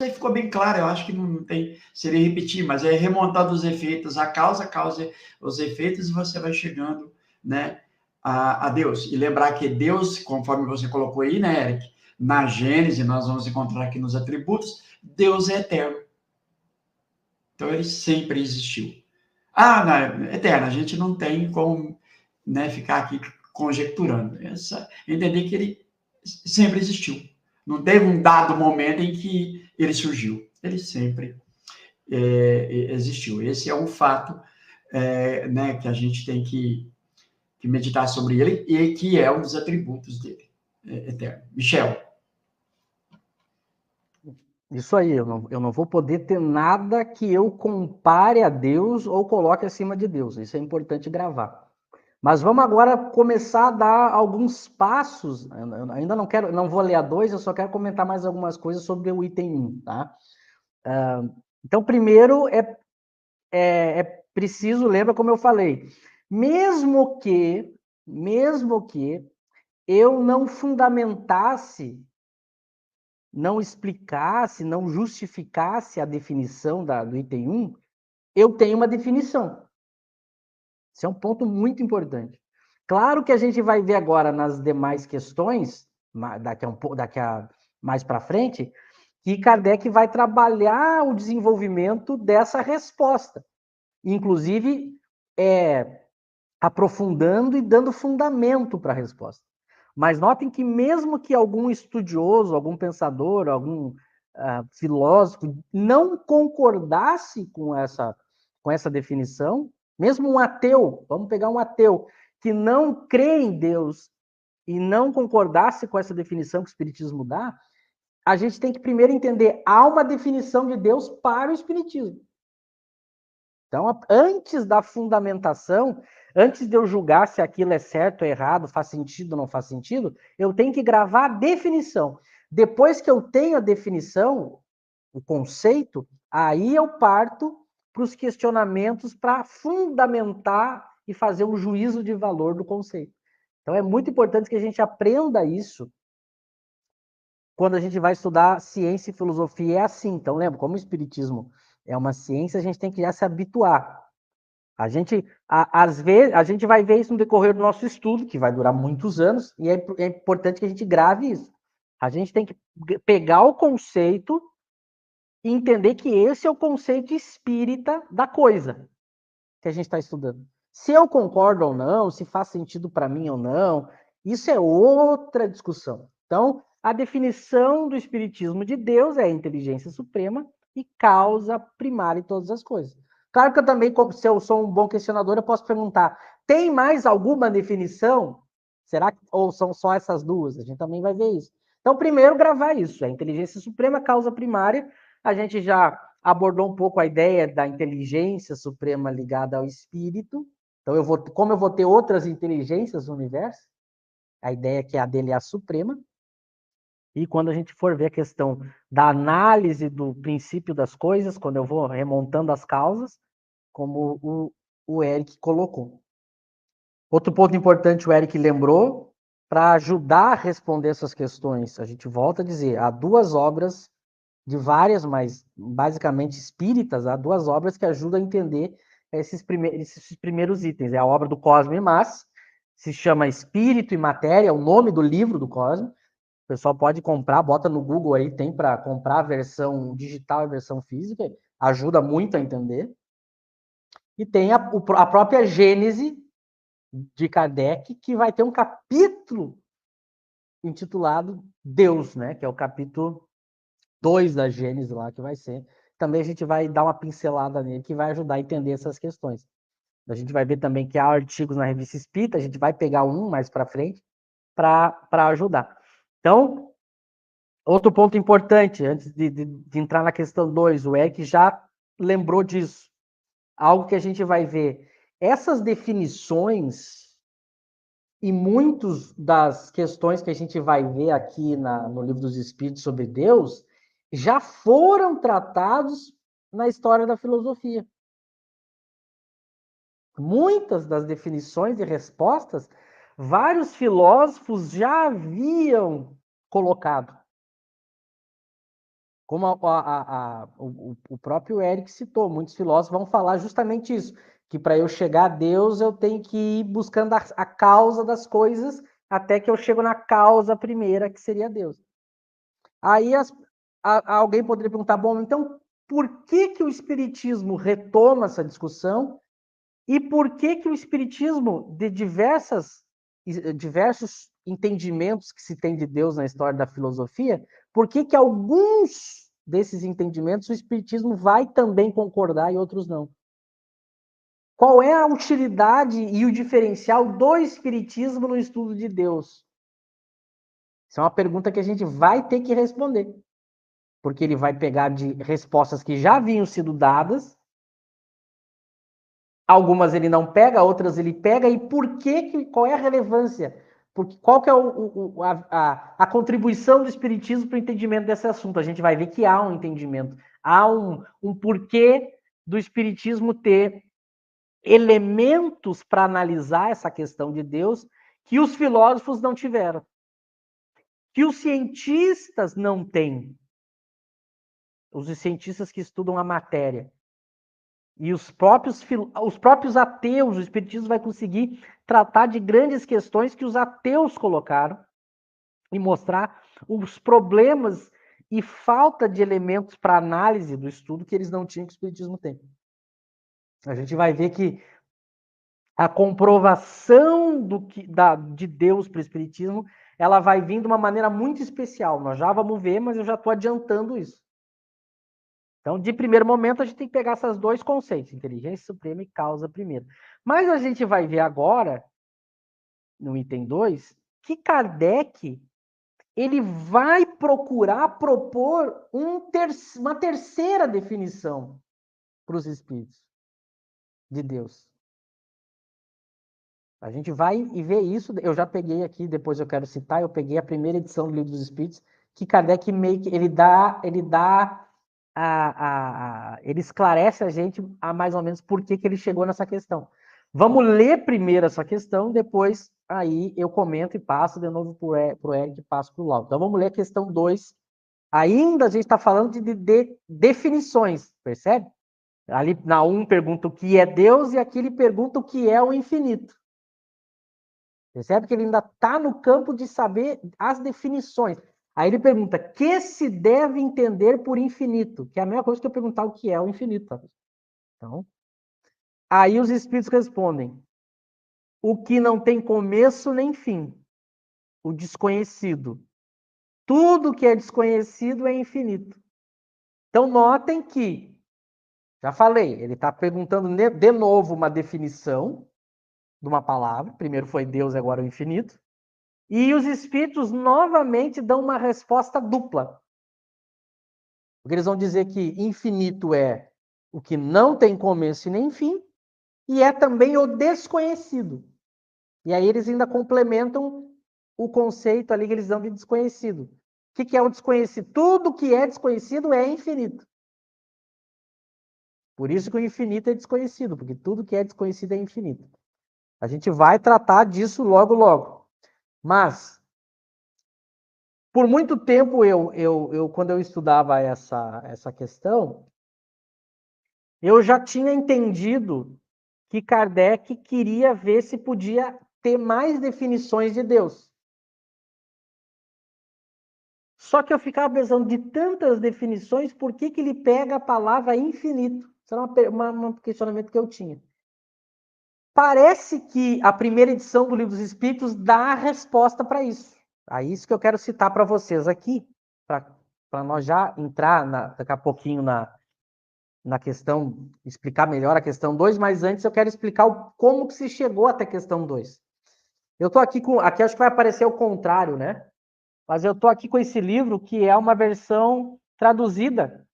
aí ficou bem claro, eu acho que não tem, seria repetir, mas é remontando os efeitos, a causa, os efeitos, e você vai chegando, né, a Deus. E lembrar que Deus, conforme você colocou aí, né, Eric, na Gênese, nós vamos encontrar aqui nos atributos, Deus é eterno. Então, ele sempre existiu. Eterno, a gente não tem como, né, ficar aqui conjecturando. Entender que ele sempre existiu. Não teve um dado momento em que ele surgiu. Ele sempre existiu. Esse é um fato, né, que a gente tem que meditar sobre ele e que é um dos atributos dele, eterno. Michel. Isso aí, eu não vou poder ter nada que eu compare a Deus ou coloque acima de Deus. Isso é importante gravar. Mas vamos agora começar a dar alguns passos. Eu ainda não vou ler a 2, eu só quero comentar mais algumas coisas sobre o item 1, tá? Então, primeiro é preciso, lembra como eu falei, mesmo que eu não fundamentasse, não explicasse, não justificasse a definição do item 1, eu tenho uma definição. Esse é um ponto muito importante. Claro que a gente vai ver agora nas demais questões, daqui a mais para frente, que Kardec vai trabalhar o desenvolvimento dessa resposta. Inclusive, aprofundando e dando fundamento para a resposta. Mas notem que mesmo que algum estudioso, algum pensador, algum filósofo não concordasse com essa definição, mesmo um ateu, vamos pegar um ateu, que não crê em Deus e não concordasse com essa definição que o Espiritismo dá, a gente tem que primeiro entender, há uma definição de Deus para o Espiritismo. Então, antes da fundamentação, antes de eu julgar se aquilo é certo ou errado, faz sentido ou não faz sentido, eu tenho que gravar a definição. Depois que eu tenho a definição, o conceito, aí eu parto para os questionamentos para fundamentar e fazer um juízo de valor do conceito. Então, é muito importante que a gente aprenda isso quando a gente vai estudar ciência e filosofia. É assim. Então, lembra, como o Espiritismo é uma ciência, a gente tem que já se habituar. Às vezes, a gente vai ver isso no decorrer do nosso estudo, que vai durar muitos anos, e é importante que a gente grave isso. A gente tem que pegar o conceito e entender que esse é o conceito espírita da coisa que a gente está estudando. Se eu concordo ou não, se faz sentido para mim ou não, isso é outra discussão. Então, a definição do espiritismo de Deus é a inteligência suprema e causa primária em todas as coisas. Claro que eu também, se eu sou um bom questionador, eu posso perguntar, tem mais alguma definição? Será que, ou são só essas duas? A gente também vai ver isso. Então, primeiro, gravar isso. A inteligência suprema, causa primária. A gente já abordou um pouco a ideia da inteligência suprema ligada ao espírito. Então, como eu vou ter outras inteligências no universo, a ideia é que a dele é a suprema. E quando a gente for ver a questão da análise do princípio das coisas, quando eu vou remontando as causas, como o Eric colocou. Outro ponto importante, o Eric lembrou, para ajudar a responder essas questões, a gente volta a dizer, há duas obras de várias, mas basicamente espíritas, há duas obras que ajudam a entender esses primeiros itens. É a obra do Cosme e Mas, se chama Espírito e Matéria, é o nome do livro do Cosme. O pessoal pode comprar, bota no Google aí, tem para comprar a versão digital e a versão física, ajuda muito a entender. E tem a própria Gênese de Kardec, que vai ter um capítulo intitulado Deus, né? Que é o capítulo 2 da Gênese lá, que vai ser. Também a gente vai dar uma pincelada nele, que vai ajudar a entender essas questões. A gente vai ver também que há artigos na Revista Espírita, a gente vai pegar um mais para frente para ajudar. Então, outro ponto importante, antes de entrar na questão 2, o Eric já lembrou disso. Algo que a gente vai ver. Essas definições e muitas das questões que a gente vai ver aqui no Livro dos Espíritos sobre Deus já foram tratados na história da filosofia. Muitas das definições e respostas, vários filósofos já haviam colocado. Como o próprio Eric citou, muitos filósofos vão falar justamente isso, que para eu chegar a Deus, eu tenho que ir buscando a causa das coisas, até que eu chego na causa primeira, que seria Deus. Aí alguém poderia perguntar, bom, então por que o Espiritismo retoma essa discussão? E por que o Espiritismo, de diversos entendimentos que se tem de Deus na história da filosofia, por que alguns desses entendimentos o Espiritismo vai também concordar e outros não? Qual é a utilidade e o diferencial do Espiritismo no estudo de Deus? Isso é uma pergunta que a gente vai ter que responder. Porque ele vai pegar de respostas que já haviam sido dadas, algumas ele não pega, outras ele pega, e qual é a relevância? Qual que é a contribuição do Espiritismo para o entendimento desse assunto? A gente vai ver que há um entendimento, há um porquê do Espiritismo ter elementos para analisar essa questão de Deus que os filósofos não tiveram, que os cientistas não têm, os cientistas que estudam a matéria. E os próprios ateus, o Espiritismo vai conseguir tratar de grandes questões que os ateus colocaram e mostrar os problemas e falta de elementos para análise do estudo que eles não tinham, que o Espiritismo tem. A gente vai ver que a comprovação de Deus para o Espiritismo, ela vai vir de uma maneira muito especial. Nós já vamos ver, mas eu já estou adiantando isso. Então, de primeiro momento, a gente tem que pegar esses dois conceitos, inteligência suprema e causa primeira. Mas a gente vai ver agora, no item 2, que Kardec ele vai propor uma terceira definição para os espíritos de Deus. A gente vai e ver isso, eu já peguei aqui, depois eu quero citar, eu peguei a primeira edição do Livro dos Espíritos, que Kardec ele esclarece a gente a mais ou menos por que ele chegou nessa questão. Vamos ler primeiro essa questão, depois aí eu comento e passo de novo para o Eric e passo para o Lau. Então vamos ler a questão 2. Ainda a gente está falando de definições, percebe? Ali na 1 pergunta o que é Deus e aqui ele pergunta o que é o infinito. Percebe que ele ainda está no campo de saber as definições. Aí ele pergunta, que se deve entender por infinito? Que é a mesma coisa que eu perguntar o que é o infinito. Tá? Então, aí os espíritos respondem, o que não tem começo nem fim, o desconhecido. Tudo que é desconhecido é infinito. Então, notem que, já falei, ele está perguntando de novo uma definição de uma palavra. Primeiro foi Deus, agora o infinito. E os espíritos novamente dão uma resposta dupla. Porque eles vão dizer que infinito é o que não tem começo e nem fim, e é também o desconhecido. E aí eles ainda complementam o conceito ali que eles dão de desconhecido. O que é o desconhecido? Tudo que é desconhecido é infinito. Por isso que o infinito é desconhecido, porque tudo que é desconhecido é infinito. A gente vai tratar disso logo, logo. Mas, por muito tempo, quando eu estudava essa questão, eu já tinha entendido que Kardec queria ver se podia ter mais definições de Deus. Só que eu ficava pensando, de tantas definições, por que ele pega a palavra infinito? Isso era um questionamento que eu tinha. Parece que a primeira edição do Livro dos Espíritos dá a resposta para isso. É isso que eu quero citar para vocês aqui, para nós já entrar daqui a pouquinho na questão, explicar melhor a questão 2, mas antes eu quero explicar como que se chegou até a questão 2. Eu estou aqui aqui acho que vai aparecer o contrário, né? Mas eu estou aqui com esse livro que é uma versão traduzida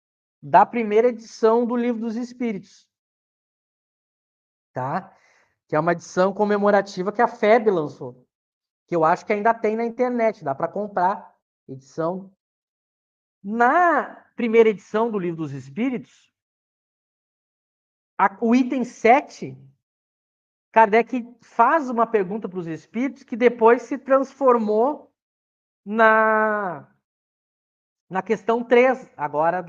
da primeira edição do Livro dos Espíritos. Tá? Que é uma edição comemorativa que a FEB lançou, que eu acho que ainda tem na internet, dá para comprar edição. Na primeira edição do Livro dos Espíritos, o item 7, Kardec faz uma pergunta para os espíritos que depois se transformou na Na questão 3, agora